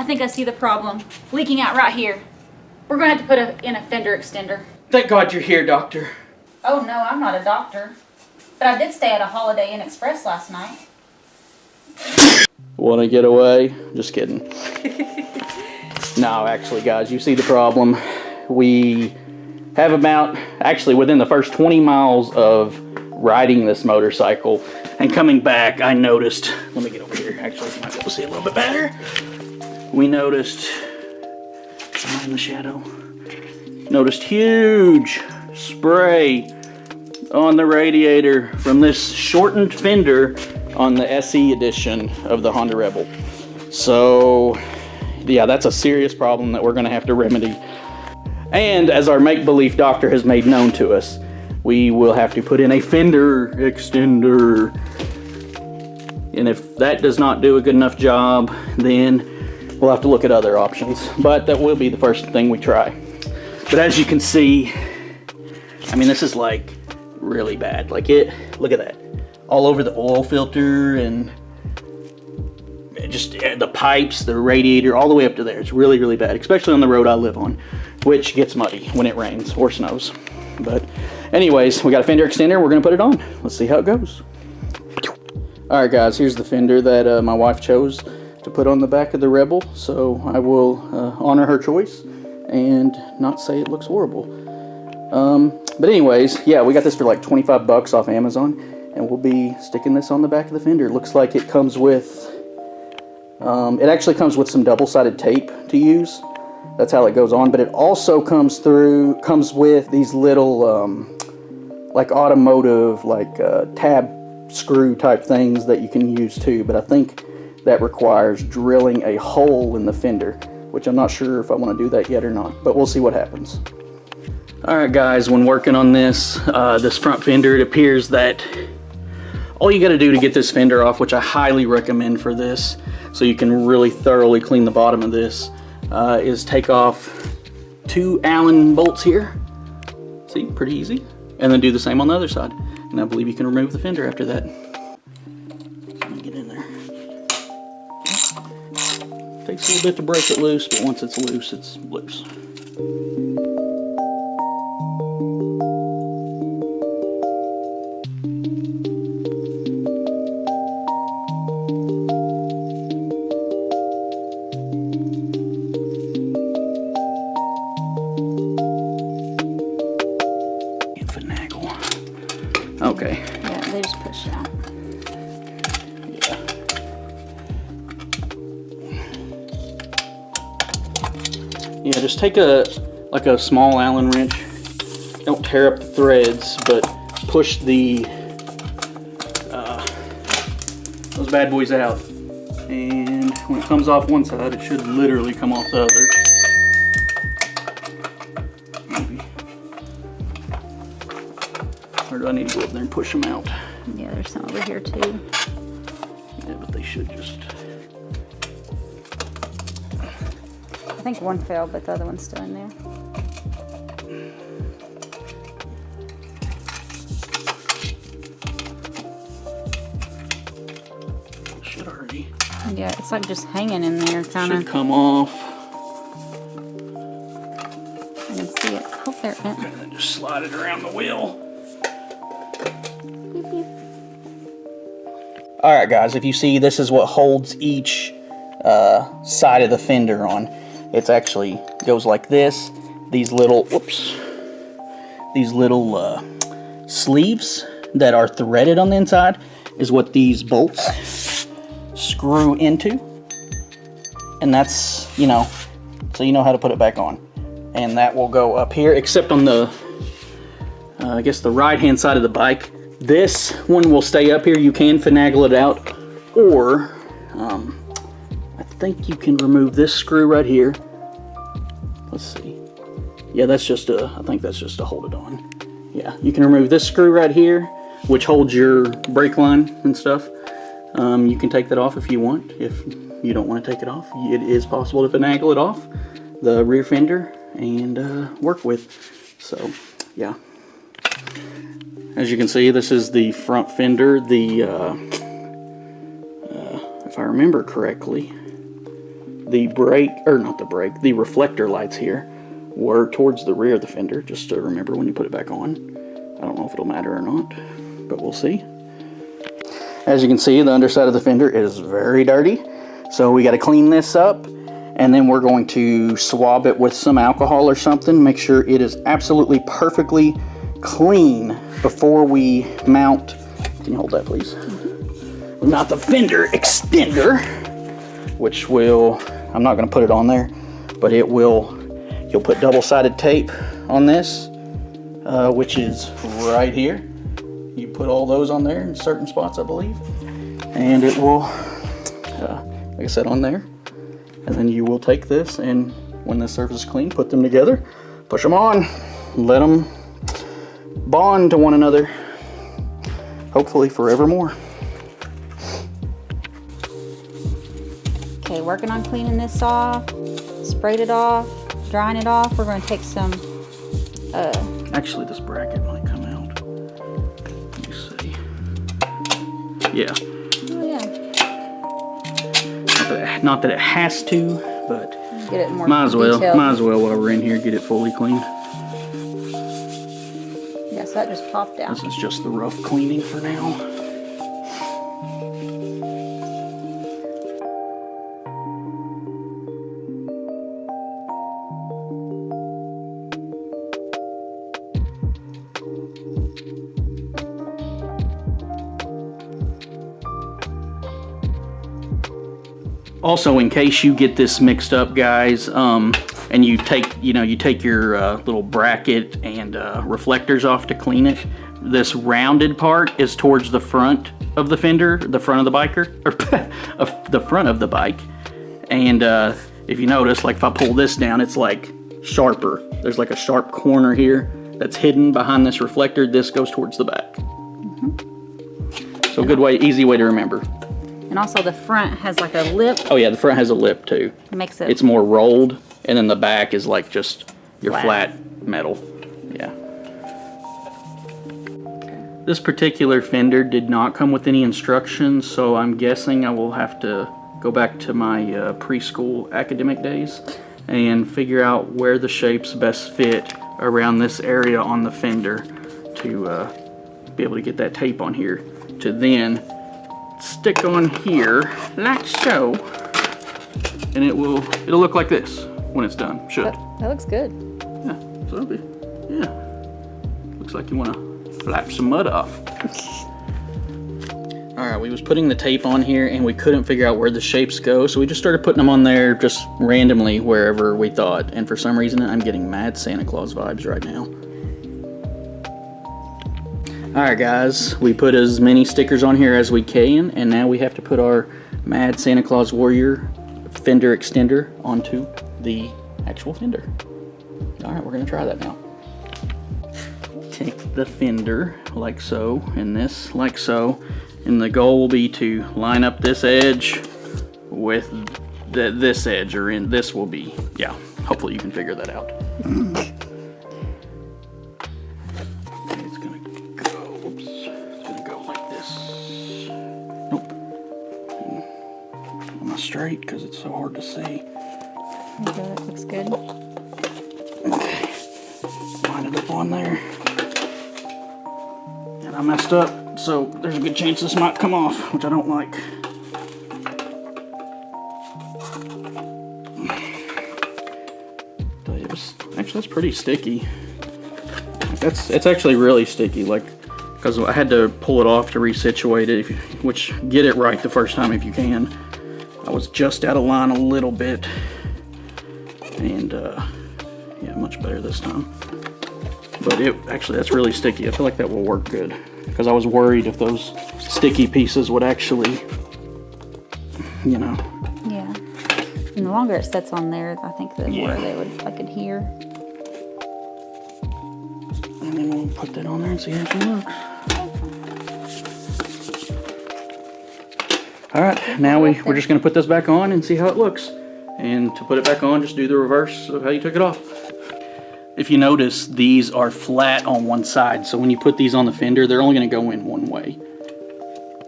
think I see the problem. Leaking out right here. We're going to have to put in a fender extender. Thank God you're here, doctor. Oh no, I'm not a doctor. But I did stay at a Holiday Inn Express last night. Want to get away? Just kidding. No, actually, guys, you see the problem. We have about, actually, within the first 20 miles of riding this motorcycle and coming back, I noticed, let me get over here, actually, you might be able to see a little bit better. We noticed, am I in the shadow? Noticed huge spray on the radiator from this shortened fender on the SE edition of the Honda Rebel. So, yeah, that's a serious problem that we're going to have to remedy. And as our make-believe doctor has made known to us, we will have to put in a fender extender. And if that does not do a good enough job, then we'll have to look at other options. But that will be the first thing we try. But as you can see, I mean, this is like really bad. Like look at that. All over the oil filter and just the pipes, the radiator, all the way up to there. It's really, really bad, especially on the road I live on, which gets muddy when it rains or snows. But anyways, we got a fender extender. We're gonna put it on. Let's see how it goes. All right, guys, here's the fender that my wife chose to put on the back of the Rebel. So I will honor her choice and not say it looks horrible. But anyways, yeah, we got this for like 25 bucks off Amazon, and we'll be sticking this on the back of the fender. It looks like it comes with, it actually comes with some double-sided tape to use. That's how it goes on, but it also comes with these little, like automotive, like tab screw type things that you can use too, but I think that requires drilling a hole in the fender, which I'm not sure if I want to do that yet or not, but we'll see what happens. Alright guys, when working on this front fender, it appears that all you got to do to get this fender off, which I highly recommend for this, so you can really thoroughly clean the bottom of this, is take off 2 Allen bolts here. See, pretty easy. And then do the same on the other side. And I believe you can remove the fender after that. Let me get in there. Takes a little bit to break it loose, but once it's loose, it's loose. Okay. Yeah, they just push it out. Yeah, just take like a small Allen wrench. Don't tear up the threads, but push those bad boys out. And when it comes off one side, it should literally come off the other. Or do I need to go up there and push them out? Yeah, there's some over here too. Yeah, but they should just... I think one fell, but the other one's still in there. Should already... Yeah, it's like just hanging in there, kind of. Should come off. I can see it. Oh, there it went. And then just slide it around the wheel. Alright guys, if you see, this is what holds each side of the fender on. It's actually goes like this. These little, whoops, these little sleeves that are threaded on the inside is what these bolts screw into. And that's, you know, so you know how to put it back on. And that will go up here, except on the, I guess the right-hand side of the bike. This one will stay up here. You can finagle it out, or I think you can remove this screw right here. Let's see. Yeah, that's just I think that's just to hold it on. Yeah, you can remove this screw right here, which holds your brake line and stuff. You can take that off if you want. If you don't want to take it off, it is possible to finagle it off the rear fender and work with. So, yeah. As you can see, this is the front fender. The if I remember correctly, the brake, or not the brake, the reflector lights here were towards the rear of the fender, just to remember when you put it back on. I don't know if it'll matter or not, but we'll see. As you can see, the underside of the fender is very dirty, so we got to clean this up, and then we're going to swab it with some alcohol or something, make sure it is absolutely perfectly clean before we mount. Can you hold that, please? Mount the fender extender, which will, I'm not going to put it on there, but it will, you'll put double-sided tape on this, which is right here. You put all those on there in certain spots, I believe, and it will, like I said, on there. And then you will take this, and when the surface is clean, put them together, push them on, let them bond to one another, hopefully forevermore. Okay, working on cleaning this off, sprayed it off, drying it off. We're going to take some, actually this bracket might come out. Let me see. Yeah. Oh yeah. Not that it has to, but Get it more might as well detailed. while we're in here, get it fully cleaned. Yeah, so that just popped out. This is just the rough cleaning for now. Also, in case you get this mixed up, guys, and you take your little bracket and reflectors off to clean it, this rounded part is towards the front of the fender, the front of the biker, or the front of the bike. And if you notice, like if I pull this down, it's like sharper. There's like a sharp corner here that's hidden behind this reflector. This goes towards the back. So good way, easy way to remember. And also the front has like a lip. Oh yeah, the front has a lip too. It makes it. It's more rolled, and then the back is like just your flat metal. Yeah. This particular fender did not come with any instructions, so I'm guessing I will have to go back to my preschool academic days and figure out where the shapes best fit around this area on the fender to be able to get that tape on here to then stick on here like so, and it'll look like this when it's done. Should. That looks good. Yeah, so it'll be, yeah. Looks like you want to flap some mud off. Alright, we was putting the tape on here and we couldn't figure out where the shapes go, so we just started putting them on there just randomly wherever we thought, and for some reason I'm getting mad Santa Claus vibes right now. Alright guys, we put as many stickers on here as we can, and now we have to put our Mad Santa Claus Warrior fender extender onto the actual fender. Alright, we're going to try that now. Take the fender like so, and this like so, and the goal will be to line up this edge with this edge, or in this will be, yeah, hopefully you can figure that out. Straight because it's so hard to see. Okay, that looks good. Okay, line it up on there. And I messed up, so there's a good chance this might come off, which I don't like. Actually, that's pretty sticky. It's actually really sticky, like, because I had to pull it off to resituate it, which get it right the first time if you can. I was just out of line a little bit, and yeah, much better this time. But actually, that's really sticky. I feel like that will work good, because I was worried if those sticky pieces would actually, you know. Yeah. And the longer it sits on there, I think the more they would like adhere. And then we'll put that on there and see how it looks. Alright, now we're just going to put this back on and see how it looks. And to put it back on, just do the reverse of how you took it off. If you notice, these are flat on one side, so when you put these on the fender, they're only going to go in one way.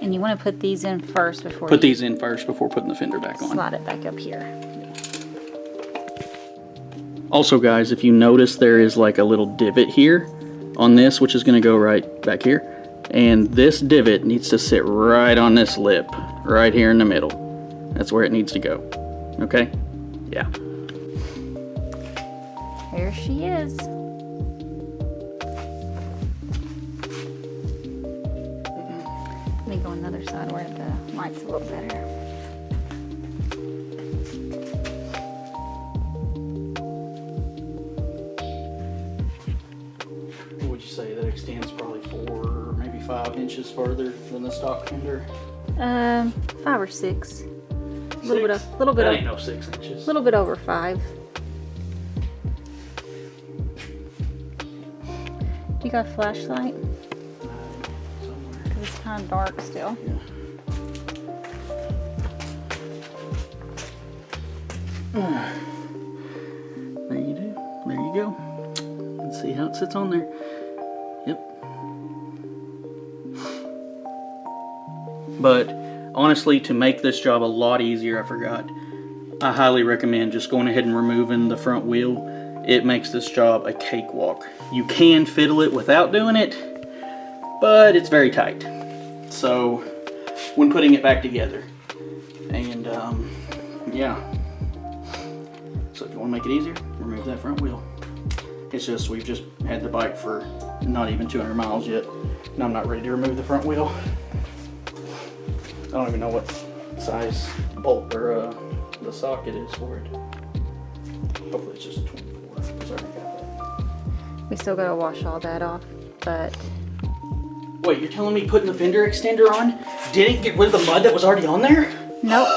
And you want to put these in first before these in first before putting the fender back on. Slide it back up here. Yeah. Also guys, if you notice, there is like a little divot here on this, which is going to go right back here. And this divot needs to sit right on this lip, right here in the middle. That's where it needs to go. Okay? Yeah. Here she is. Let me go on the other side where the light's a little better. What would you say that extends probably 4, maybe 5 inches further than the stock fender? 5 or 6. A little bit That ain't no 6 inches. little bit over 5. Do you got a flashlight? Somewhere. 'Cause it's kind of dark still. Yeah. There you do. There you go. Let's see how it sits on there. Yep. But honestly, to make this job a lot easier, I highly recommend just going ahead and removing the front wheel. It makes this job a cakewalk. You can fiddle it without doing it, but it's very tight. So when putting it back together, and yeah. So if you want to make it easier, remove that front wheel. It's just, we've just had the bike for not even 200 miles yet, and I'm not ready to remove the front wheel. I don't even know what size bolt or the socket is for it. Hopefully it's just a 24, because I already got that. We still gotta wash all that off, but Wait, you're telling me putting the fender extender on didn't get rid of the mud that was already on there? nope.